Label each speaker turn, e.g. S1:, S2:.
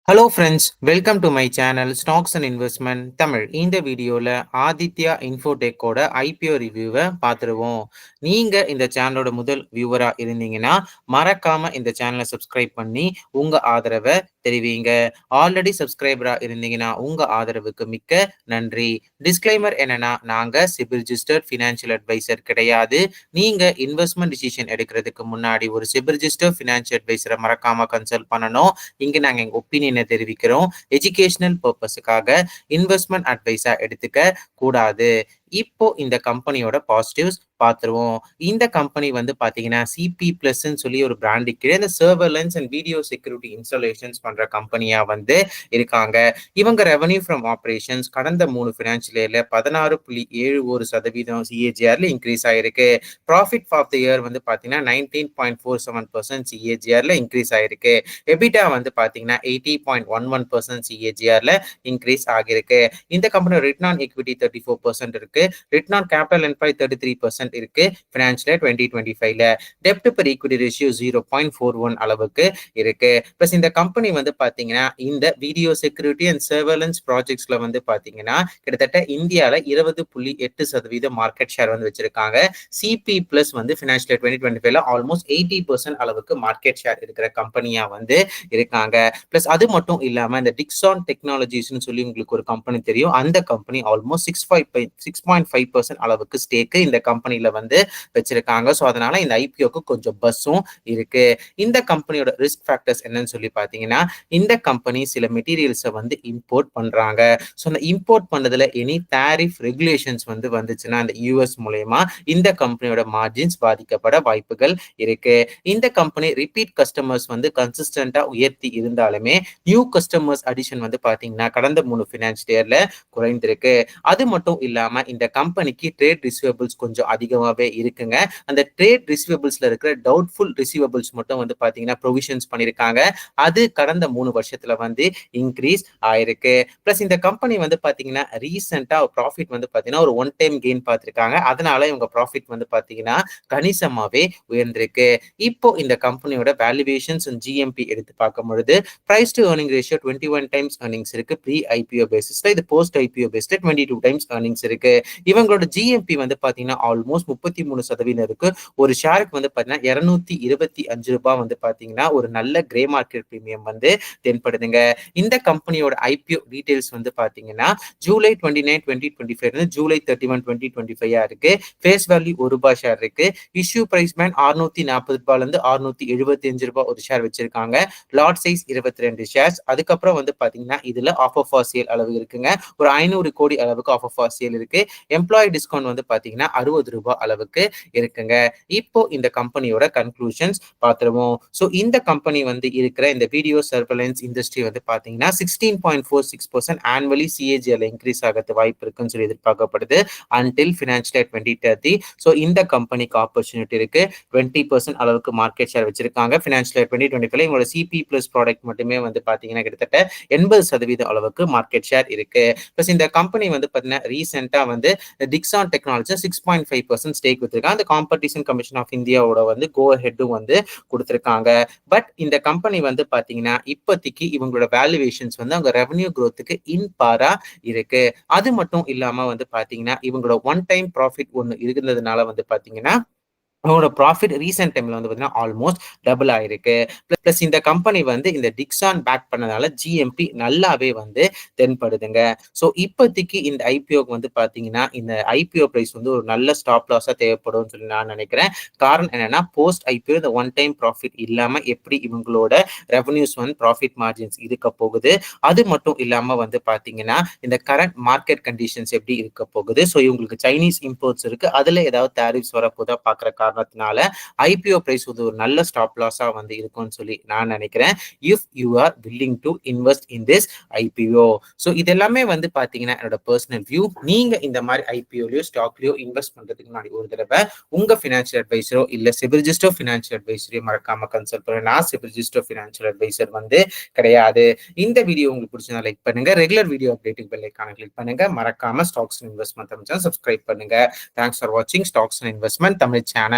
S1: Hello friends, welcome to my channel stocks and investment Tamil. இந்த வீடியோவில் Aditya இன்ஃபோடெக்கோட IPO ரிவ்யூவை பார்த்துருவோம். நீங்கள் இந்த சேனலோட முதல் வியூவராக இருந்தீங்கன்னா மறக்காமல் இந்த சேனலை சப்ஸ்கிரைப் பண்ணி உங்கள் ஆதரவை தெரிவிங்க. ஆல்ரெடி சப்ஸ்கிரைபராக இருந்தீங்கன்னா உங்கள் ஆதரவுக்கு மிக்க நன்றி. டிஸ்க்ளைமர் என்னன்னா, நாங்கள் சிபில் ரிஜிஸ்டர்ட் ஃபினான்ஷியல் அட்வைசர் கிடையாது. நீங்கள் இன்வெஸ்ட்மெண்ட் டிசிஷன் எடுக்கிறதுக்கு முன்னாடி ஒரு சிபில் ரிஜிஸ்டர்ட் ஃபினான்ஷியல் அட்வைசரை மறக்காமல் கன்சல்ட் பண்ணணும். இங்கே நாங்கள் எங்கள் ஒப்பீனியனை தெரிவிக்கிறோம். எஜுகேஷனல் பர்பஸுக்காக இன்வெஸ்ட்மெண்ட் அட்வைஸா எடுத்துக்க கூடாது. இப்போ இந்த கம்பெனியோட பாசிட்டிவ்ஸ் பார்த்துருவோம். இந்த கம்பெனி வந்து பார்த்தீங்கன்னா சிபி பிளஸ்ன்னு சொல்லி ஒரு பிராண்டு கீழே இந்த surveillance and video security installations பண்ற கம்பெனியா வந்து இருக்காங்க. இவங்க ரெவன்யூ ஃப்ரம் ஆப்ரேஷன்ஸ் கடந்த 3 ஃபினான்ஷியல் இயர்ல 16.71% சிஏஜிஆர்ல இன்க்ரீஸ் ஆயிருக்கு. ப்ராஃபிட் ஆஃப் த இயர் வந்து பார்த்தீங்கன்னா 19.47% சிஏஜிஆர்ல இன்க்ரீஸ் ஆயிருக்கு. எபிட்டா வந்து பார்த்தீங்கன்னா 80.11% சிஏஜிஆர்ல இன்க்ரீஸ் ஆகிருக்கு. இந்த கம்பெனியோட ரிட்டர்ன் ஆன் ஈக்விட்டி 34% இருக்கு. ரிட்டர்ன் ஆன் கேபிட்டல் எம்ப்ளாய் 33% இருக்கு. ஃபினான்ஷியல் 2025ல டெப்ட் பெர் ஈக்விட்டி ரேஷியோ 0.41 அளவுக்கு இருக்கு. பிளஸ் இந்த கம்பெனி வந்து பாத்தீங்கன்னா இந்த வீடியோ செக்யூரிட்டி அண்ட் சர்வேலன்ஸ் ப்ராஜெக்ட்ஸ்ல வந்து பாத்தீங்கன்னா கிட்டத்தட்ட இந்தியால 20.8% மார்க்கெட் ஷேர் வந்து வச்சிருக்காங்க. சிபி பிளஸ் வந்து ஃபினான்ஷியல் 2025ல ஆல்மோஸ்ட் 80% அளவுக்கு மார்க்கெட் ஷேர் இருக்கிற கம்பெனியா வந்து இருக்காங்க. பிளஸ் அது மட்டும் இல்லாம இந்த டிக்ஸான் டெக்னாலஜிஸ்னு சொல்லி உங்களுக்கு ஒரு கம்பெனி தெரியும். அந்த கம்பெனி ஆல்மோஸ்ட் 6.5% அளவுக்கு ஸ்டேக்கு இந்த கம்பெனில வந்து வச்சிருக்காங்க. ஸோ அதனால இந்த ஐபிஓக்கு கொஞ்சம் பஸ்ஸும் இருக்கு. இந்த கம்பெனியோட ரிஸ்க் ஃபேக்டர்ஸ் என்னன்னு சொல்லி பார்த்தீங்கன்னா, இந்த கம்பெனி சில மெட்டீரியல்ஸை வந்து இம்போர்ட் பண்றாங்க. ஸோ அந்த இம்போர்ட் பண்ணதுல எனி டாரிஃப் ரெகுலேஷன்ஸ் வந்து வந்துச்சுன்னா அந்த யூஎஸ் மூலயமா இந்த கம்பெனியோட மார்ஜின்ஸ் பாதிக்கப்பட வாய்ப்புகள் இருக்கு. இந்த கம்பெனி ரிப்பீட் கஸ்டமர்ஸ் வந்து கன்சிஸ்டன்டா உயர்த்தி இருந்தாலுமே நியூ கஸ்டமர்ஸ் அடிஷன் வந்து பாத்தீங்கன்னா கடந்த 3 ஃபினான்ஷியல் இயர்ல குறைந்திருக்கு. அது மட்டும் இல்லாம இந்த கம்பெனிக்கு ட்ரேட் ரிசீவபிள்ஸ் கொஞ்சம் அதிகமாகவே இருக்குங்க. அந்த ட்ரேட் ரிசீவபிள்ஸ்ல இருக்கிற டவுட்ஃபுல் ரிசீவபிள்ஸ் மட்டும் வந்து பாத்தீங்கன்னா ப்ரொவிஷன்ஸ் பண்ணியிருக்காங்க. அது கடந்த 3 வருஷத்துல வந்து இன்க்ரீஸ் ஆயிருக்கு. பிளஸ் இந்த கம்பெனி வந்து பாத்தீங்கன்னா ரீசெண்டா ப்ராஃபிட் வந்து பாத்தீங்கன்னா ஒரு ஒன் டைம் கெயின் பார்த்திருக்காங்க. அதனால இவங்க ப்ராஃபிட் வந்து பாத்தீங்கன்னா கணிசமாவே உயர்ந்திருக்கு. இப்போ இந்த கம்பெனியோட வேல்யூவேஷன்ஸ் அண்ட் ஜிஎம்பி எடுத்து பார்க்கும் பொழுது price to earning ratio 21 times earnings இருக்கு ப்ரீ ஐபிஓ பேசிஸ்ல. இது போஸ்ட் ஐபிஓ பேஸ்ல 22 டைம்ஸ் ஏர்னிங்ஸ் இருக்கு. இவங்களோட ஜிஎம்பி வந்து பாத்தீங்கன்னா ஆல்மோஸ்ட் 33% இருக்கு. ஒரு ஷேருக்கு வந்து பாத்தீங்கன்னா ₹225 வந்து பாத்தீங்கன்னா ஒரு நல்ல கிரே மார்க்கெட் பிரீமியம் வந்து தென்படுதுங்க. இந்த கம்பெனியோட ஐபிஓ டீடைல்ஸ் வந்து பாத்தீங்கன்னா ஜூலை 29, 2025 இருந்து ஜூலை 31, 2025 இருக்கு. ஃபேஸ் வேல்யூ ₹1 ஷேர் இருக்கு. இஷ்யூ பிரைஸ் பேண்ட் ₹640 இருந்து ₹675 ஒரு ஷேர் வச்சிருக்காங்க. Lot size 22 shares. அதுக்கப்புறம் வந்து பாத்தீங்கன்னா இதுல ஆஃபர் ஃபார் சேல் அளவு இருக்குங்க. ஒரு 500 கோடி அளவுக்கு ஆஃபர் ஃபார் சேல் இருக்கு. எம்ப்ளாயி டிஸ்கவுண்ட் வந்து பாத்தீங்கன்னா ₹60 அளவுக்கு இருக்குங்க. இப்போ இந்த கம்பெனியோட கன்க்ளூஷன்ஸ் பார்த்துருவோம். ஸோ இந்த கம்பெனி வந்து இருக்கிற இந்த வீடியோ சர்வலன்ஸ் இண்டஸ்ட்ரி வந்து பாத்தீங்கன்னா 16.46% ஆனுவலி சிஏஜிஎல் இன்க்ரீஸ் ஆகிறது வாய்ப்பு இருக்குன்னு சொல்லி எதிர்பார்க்கப்படுது அன்டில் ஃபினான்ஷியல் 2030. ஸோ இந்த கம்பெனிக்கு ஆப்பர்ச்சுனிட்டி இருக்கு. 20% அளவுக்கு மார்க்கெட் ஷேர் வச்சிருக்காங்க. ஃபினான்ஷியல் 2025 இவங்களோட சிபி பிளஸ் ப்ராடக்ட் மட்டுமே வந்து பாத்தீங்கன்னா கிட்டத்தட்ட 80% அளவுக்கு மார்க்கெட் ஷேர் இருக்கு. பிளஸ் இந்த கம்பெனி வந்து பாத்தீங்கன்னா ரீசெண்டா வந்து டிக்ஸான் டெக்னாலஜி 6.5% ஸ்டேக் வச்சிருக்காங்க. அந்த காம்படிஷன் கமிஷன் ஆஃப் இந்தியாவோட வந்து கோ ஹெட்டும் வந்து கொடுத்திருக்காங்க. பட் இந்த கம்பெனி வந்து பாத்தீங்கன்னா இப்போதைக்கு இவங்களோட வேல்யூவேஷன்ஸ் வந்து அவங்க ரெவன்யூ growthக்கு இன் பாரா இருக்கு. அது மட்டும் இல்லாம வந்து பாத்தீங்கன்னா இவங்களோட ஒன் டைம் ப்ராஃபிட் ஒன்னு இருந்ததுனால வந்து பாத்தீங்கன்னா அவங்களோட ப்ராஃபிட் ரீசென்ட் டைம்ல வந்து பாத்தீங்கன்னா ஆல்மோஸ்ட் டபுள் ஆயிருக்கு. பிளஸ் இந்த கம்பெனி வந்து இந்த டிக்ஸான் பேக் பண்ணதால ஜிஎம்பி நல்லாவே வந்து தென்படுதுங்க. ஸோ இப்போதைக்கு இந்த ஐபிஓக்கு வந்து பாத்தீங்கன்னா இந்த ஐபிஓ பிரைஸ் வந்து ஒரு நல்ல ஸ்டாப் லாஸா தேவைப்படும் சொல்லி நான் நினைக்கிறேன். காரணம் என்னன்னா போஸ்ட் ஐபிஓ இந்த ஒன் டைம் ப்ராஃபிட் இல்லாம எப்படி இவங்களோட ரெவன்யூஸ் வந்து ப்ராஃபிட் மார்ஜின்ஸ் இருக்க போகுது. அது மட்டும் இல்லாம வந்து பாத்தீங்கன்னா இந்த கரண்ட் மார்க்கெட் கண்டிஷன்ஸ் எப்படி இருக்க போகுது. ஸோ இவங்களுக்கு சைனீஸ் இம்போர்ட்ஸ் இருக்கு. அதுல ஏதாவது டாரிஃப்ஸ் வரப்போதா பாக்குற காரணத்தினால ஐபிஓ பிரைஸ் வந்து ஒரு நல்ல ஸ்டாப் லாஸா வந்து இருக்கும்னு சொல்லி நான் நினைக்கிறேன். If you are willing to invest in this IPO. So இதெல்லாமே வந்து பாத்தீங்கன்னா என்னோட பர்சனல் வியூ. நீங்க இந்த மாதிரி ஐபிஓலயோ ஸ்டாக்லயோ இன்வெஸ்ட் பண்றதுக்கு முன்னாடி ஒரு தடவை உங்க ஃபினான்ஷியல் அட்வைசரோ இல்ல சிபில் ரிஜிஸ்டர் ஃபினான்ஷியல் அட்வைசரையோ மறக்காம கன்சல்ட் பண்ணுங்க. நான் சிபில் ரிஜிஸ்டர் ஃபினான்ஷியல் அட்வைசர் வந்து கிடையாது. இந்த வீடியோ உங்களுக்கு பிடிச்சதா லைக் பண்ணுங்க. ரெகுலர் வீடியோ அப்டேட்டுக்கு பெல் ஐகானை கிளிக் பண்ணுங்க. மறக்காம stocks and investment Tamil channel subscribe பண்ணுங்க. தேங்க்ஸ் ஃபார் வாட்சிங் stocks and investment Tamil channel.